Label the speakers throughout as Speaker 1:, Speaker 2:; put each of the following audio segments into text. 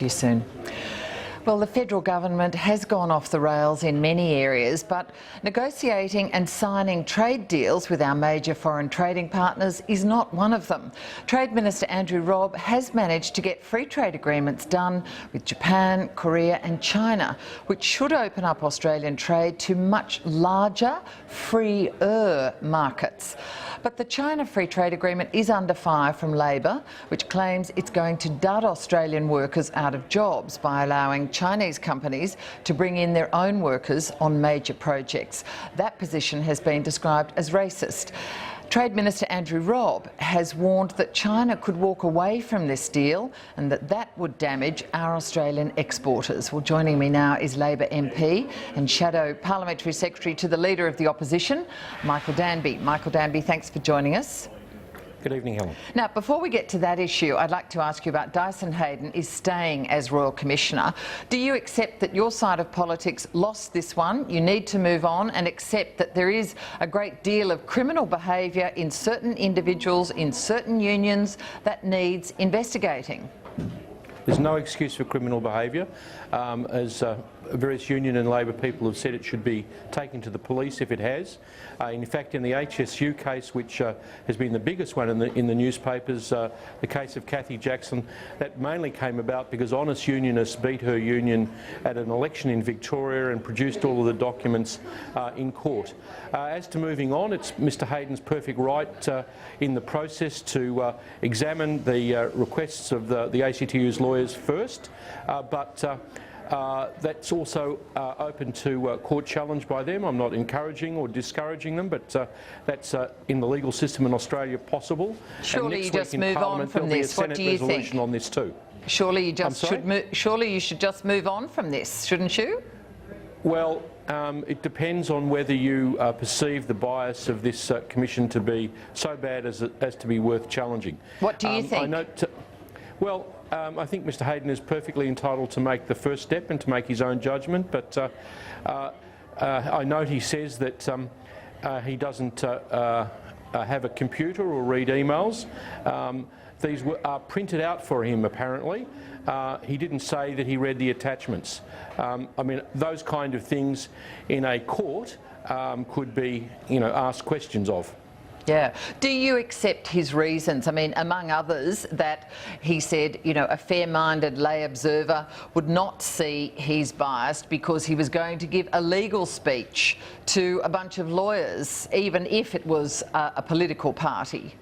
Speaker 1: You soon. Well, the federal government has gone off the rails in many areas, but negotiating and signing trade deals with our major foreign trading partners is not one of them. Trade Minister Andrew Robb has managed to get free trade agreements done with Japan, Korea and China, which should open up Australian trade to much larger, freer markets. But the China Free Trade Agreement is under fire from Labor, which claims it's going to dud Australian workers out of jobs by allowing Chinese companies to bring in their own workers on major projects. That position has been described as racist. Trade Minister Andrew Robb has warned that China could walk away from this deal and that would damage our Australian exporters. Well, joining me now is Labor MP and Shadow Parliamentary Secretary to the Leader of the Opposition, Michael Danby. Michael Danby, thanks for joining us.
Speaker 2: Good evening, Helen.
Speaker 1: Now, before we get to that issue, I'd like to ask you about Dyson Heydon is staying as Royal Commissioner. Do you accept that your side of politics lost this one? You need to move on and accept that there is a great deal of criminal behaviour in certain individuals, in certain unions, that needs investigating?
Speaker 2: There's no excuse for criminal behaviour. As various union and Labor people have said, it should be taken to the police if it has. In fact, in the HSU case, which has been the biggest one in the newspapers, the case of Cathy Jackson, that mainly came about because honest unionists beat her union at an election in Victoria and produced all of the documents in court. As to moving on, it's Mr Heydon's perfect right in the process to examine the requests of the ACTU's lawyers first, but that's also open to court challenge by them. I'm not encouraging or discouraging them, but that's in the legal system in Australia possible.
Speaker 1: Surely you just move on from this. What do you think?
Speaker 2: Resolution on this too.
Speaker 1: Surely you just surely you should just move on from this, shouldn't you?
Speaker 2: Well, it depends on whether you perceive the bias of this commission to be so bad as to be worth challenging.
Speaker 1: What do you think?
Speaker 2: I think Mr Heydon is perfectly entitled to make the first step and to make his own judgment, but I note he says that he doesn't have a computer or read emails. These are printed out for him, apparently. He didn't say that he read the attachments. I mean, those kind of things in a court could be, asked questions of.
Speaker 1: Yeah. Do you accept his reasons? I mean, among others, that he said, a fair-minded lay observer would not see he's biased because he was going to give a legal speech to a bunch of lawyers, even if it was a political party.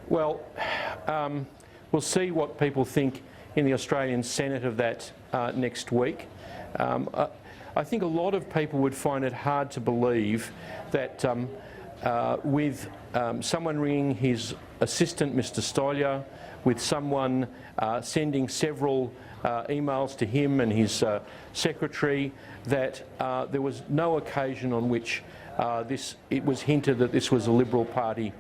Speaker 2: Well, we'll see what people think in the Australian Senate of that next week. I think a lot of people would find it hard to believe that with someone ringing his assistant, Mr Stolia, with someone sending several emails to him and his secretary, that there was no occasion on which it was hinted that this was a Liberal Party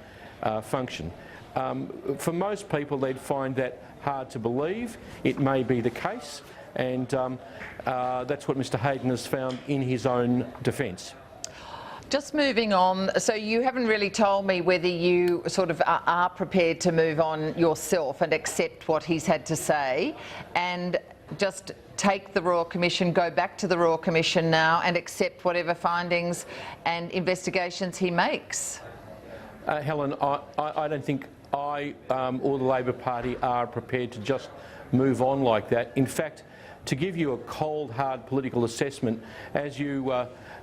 Speaker 2: function. For most people, they'd find that hard to believe. It may be the case, and that's what Mr Heydon has found in his own defence.
Speaker 1: Just moving on, so you haven't really told me whether you sort of are prepared to move on yourself and accept what he's had to say and just take the Royal Commission, go back to the Royal Commission now and accept whatever findings and investigations he makes.
Speaker 2: Helen, I don't think I or the Labor Party are prepared to just move on like that. In fact, to give you a cold, hard political assessment, as you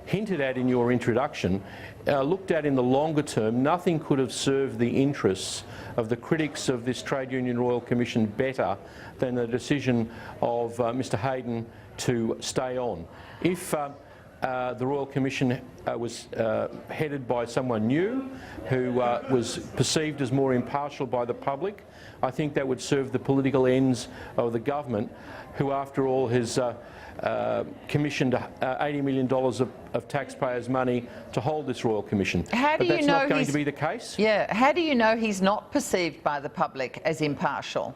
Speaker 2: hinted at in your introduction, looked at in the longer term, nothing could have served the interests of the critics of this Trade Union Royal Commission better than the decision of Mr Heydon to stay on. If the Royal Commission was headed by someone new who was perceived as more impartial by the public, I think that would serve the political ends of the government, who after all has commissioned $80 million of taxpayers' money to hold this Royal Commission.
Speaker 1: But that's not
Speaker 2: going to be the case?
Speaker 1: Yeah. How do you know he's not perceived by the public as impartial?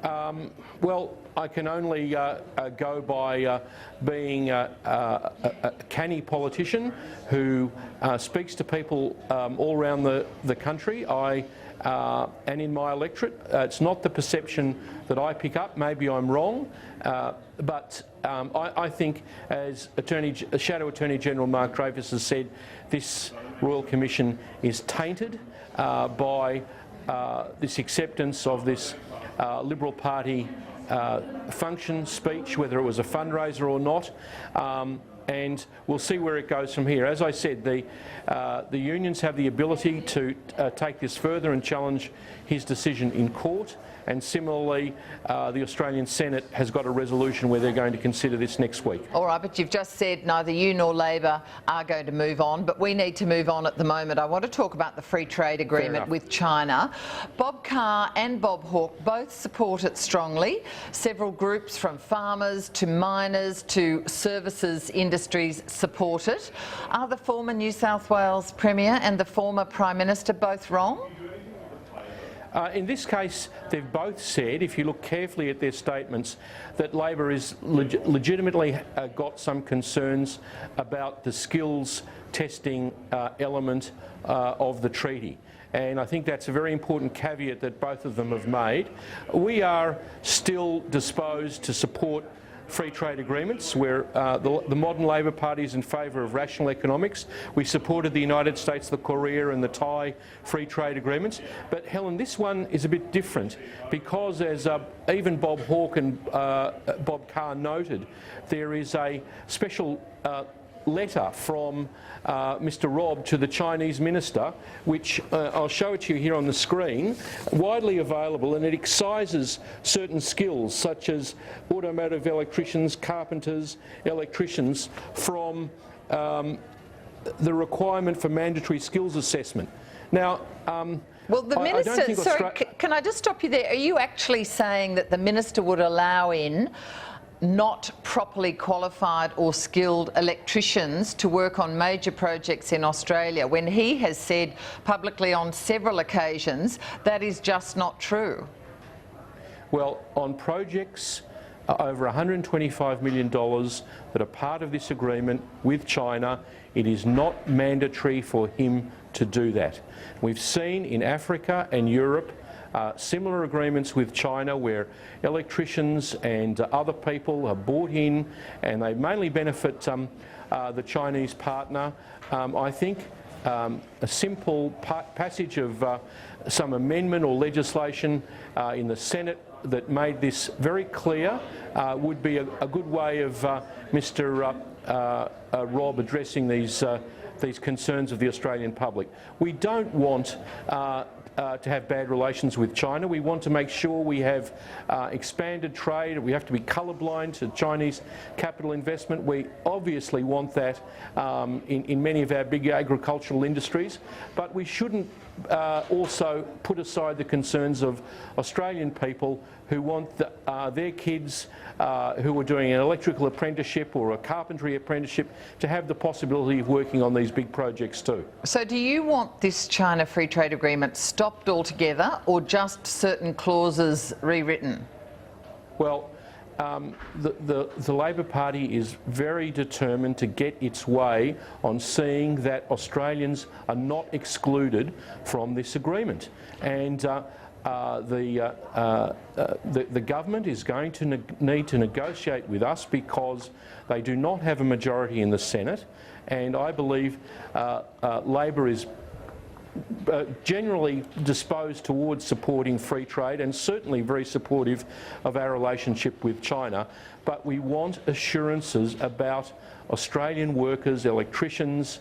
Speaker 2: Well, I can only go by being a canny politician who speaks to people all around the country. I and in my electorate. It's not the perception that I pick up. Maybe I'm wrong, but I think, as Shadow Attorney General Mark Dreyfus has said, this Royal Commission is tainted by this acceptance of this Liberal Party function speech, whether it was a fundraiser or not. And we'll see where it goes from here. As I said, the unions have the ability to take this further and challenge his decision in court. And similarly, the Australian Senate has got a resolution where they're going to consider this next week.
Speaker 1: All right, but you've just said neither you nor Labor are going to move on, but we need to move on at the moment. I want to talk about the free trade agreement with China. Bob Carr and Bob Hawke both support it strongly. Several groups from farmers to miners to services industries support it. Are the former New South Wales Premier and the former Prime Minister both wrong?
Speaker 2: In this case, they've both said, if you look carefully at their statements, that Labor is legitimately got some concerns about the skills testing element of the treaty. And I think that's a very important caveat that both of them have made. We are still disposed to support free trade agreements, where the modern Labor Party is in favour of rational economics. We supported the United States, the Korea and the Thai free trade agreements. But Helen, this one is a bit different because, as even Bob Hawke and Bob Carr noted, there is a special letter from Mr Rob to the Chinese minister, which I'll show it to you here on the screen, widely available, and it excises certain skills such as automotive electricians, carpenters, electricians from the requirement for mandatory skills assessment. Now,
Speaker 1: well, the minister, sorry, can I just stop you there? Are you actually saying that the minister would allow in not properly qualified or skilled electricians to work on major projects in Australia, when he has said publicly on several occasions that is just not true?
Speaker 2: Well, on projects over $125 million that are part of this agreement with China, it is not mandatory for him to do that. We've seen in Africa and Europe similar agreements with China where electricians and other people are bought in and they mainly benefit the Chinese partner. I think a simple passage of some amendment or legislation in the Senate that made this very clear would be a good way of Mr Rob addressing these concerns of the Australian public. We don't want to have bad relations with China. We want to make sure we have expanded trade. We have to be colourblind to Chinese capital investment. We obviously want that in many of our big agricultural industries, but we shouldn't also put aside the concerns of Australian people who want their kids who are doing an electrical apprenticeship or a carpentry apprenticeship to have the possibility of working on these big projects too.
Speaker 1: So do you want this China Free Trade Agreement stopped altogether or just certain clauses rewritten?
Speaker 2: Well, the Labor Party is very determined to get its way on seeing that Australians are not excluded from this agreement. And the government is going to need to negotiate with us because they do not have a majority in the Senate, and I believe Labor is generally disposed towards supporting free trade and certainly very supportive of our relationship with China, but we want assurances about Australian workers, electricians,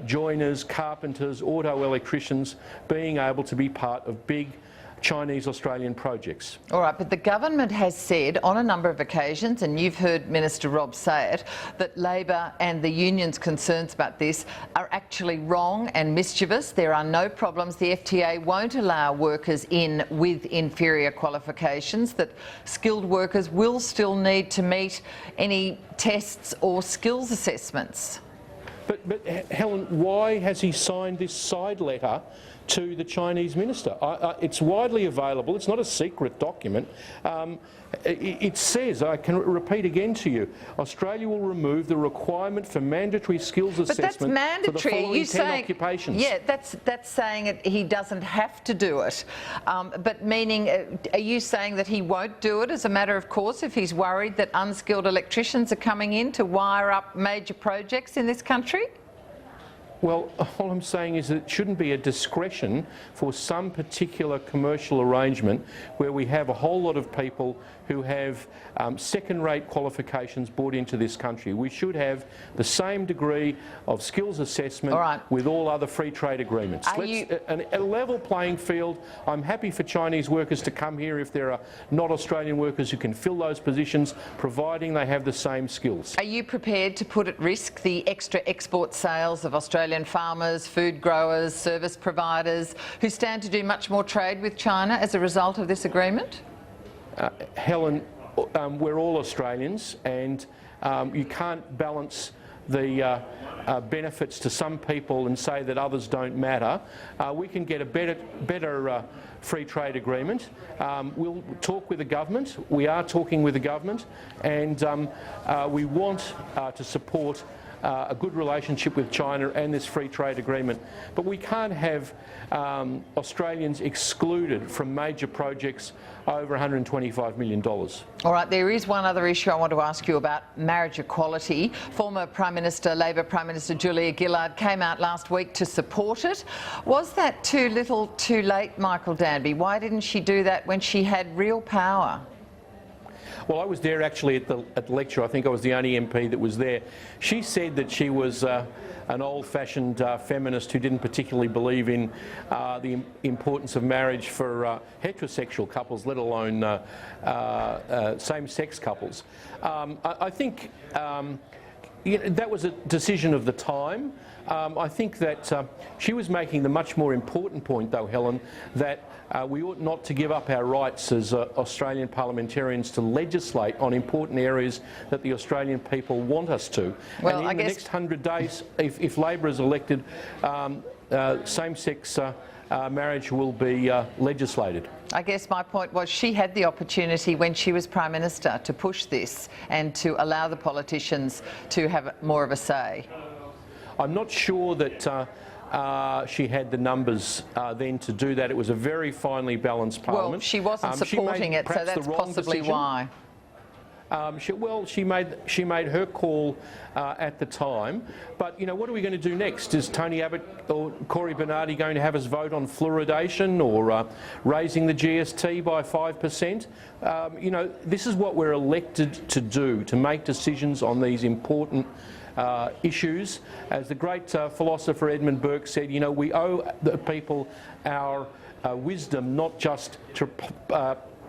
Speaker 2: joiners, carpenters, auto electricians being able to be part of big Chinese-Australian projects.
Speaker 1: All right, but the government has said on a number of occasions, and you've heard Minister Rob say it, that Labor and the union's concerns about this are actually wrong and mischievous. There are no problems. The FTA won't allow workers in with inferior qualifications, that skilled workers will still need to meet any tests or skills assessments.
Speaker 2: But Helen, why has he signed this side letter to the Chinese minister. It's widely available. It's not a secret document. It says, I can repeat again to you, Australia will remove the requirement for mandatory skills assessment for the following 10 occupations.
Speaker 1: Yeah, that's saying he doesn't have to do it. But meaning, are you saying that he won't do it as a matter of course if he's worried that unskilled electricians are coming in to wire up major projects in this country?
Speaker 2: Well, all I'm saying is that it shouldn't be a discretion for some particular commercial arrangement where we have a whole lot of people who have second-rate qualifications brought into this country. We should have the same degree of skills assessment with all other free trade agreements. A level playing field. I'm happy for Chinese workers to come here if there are not Australian workers who can fill those positions, providing they have the same skills.
Speaker 1: Are you prepared to put at risk the extra export sales of Australian farmers, food growers, service providers who stand to do much more trade with China as a result of this agreement?
Speaker 2: Helen, we're all Australians, and you can't balance the benefits to some people and say that others don't matter. We can get a better free trade agreement. We'll talk with the government. We are talking with the government, and we want to support a good relationship with China and this free trade agreement. But we can't have Australians excluded from major projects over $125 million.
Speaker 1: All right, there is one other issue I want to ask you about, marriage equality. Former Prime Minister, Labor Prime Minister Julia Gillard came out last week to support it. Was that too little too late, Michael Danby? Why didn't she do that when she had real power?
Speaker 2: Well, I was there actually at the lecture. I think I was the only MP that was there. She said that she was an old-fashioned feminist who didn't particularly believe in the importance of marriage for heterosexual couples, let alone same-sex couples. I think that was a decision of the time. I think that she was making the much more important point, though, Helen, that we ought not to give up our rights as Australian parliamentarians to legislate on important areas that the Australian people want us to.
Speaker 1: Well,
Speaker 2: and in the next 100 days, if Labor is elected, same-sex marriage will be legislated.
Speaker 1: I guess my point was she had the opportunity when she was Prime Minister to push this and to allow the politicians to have more of a say.
Speaker 2: I'm not sure that she had the numbers then to do that. It was a very finely balanced parliament.
Speaker 1: Well, she wasn't supporting it, so that's possibly why.
Speaker 2: She made her call at the time, but what are we going to do next? Is Tony Abbott or Cory Bernardi going to have us vote on fluoridation or raising the GST by 5%? This is what we're elected to do, to make decisions on these important issues. As the great philosopher Edmund Burke said, we owe the people our wisdom, not just to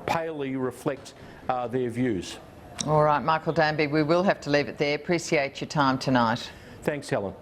Speaker 2: palely reflect their views.
Speaker 1: All right, Michael Danby, we will have to leave it there. Appreciate your time tonight.
Speaker 2: Thanks, Helen.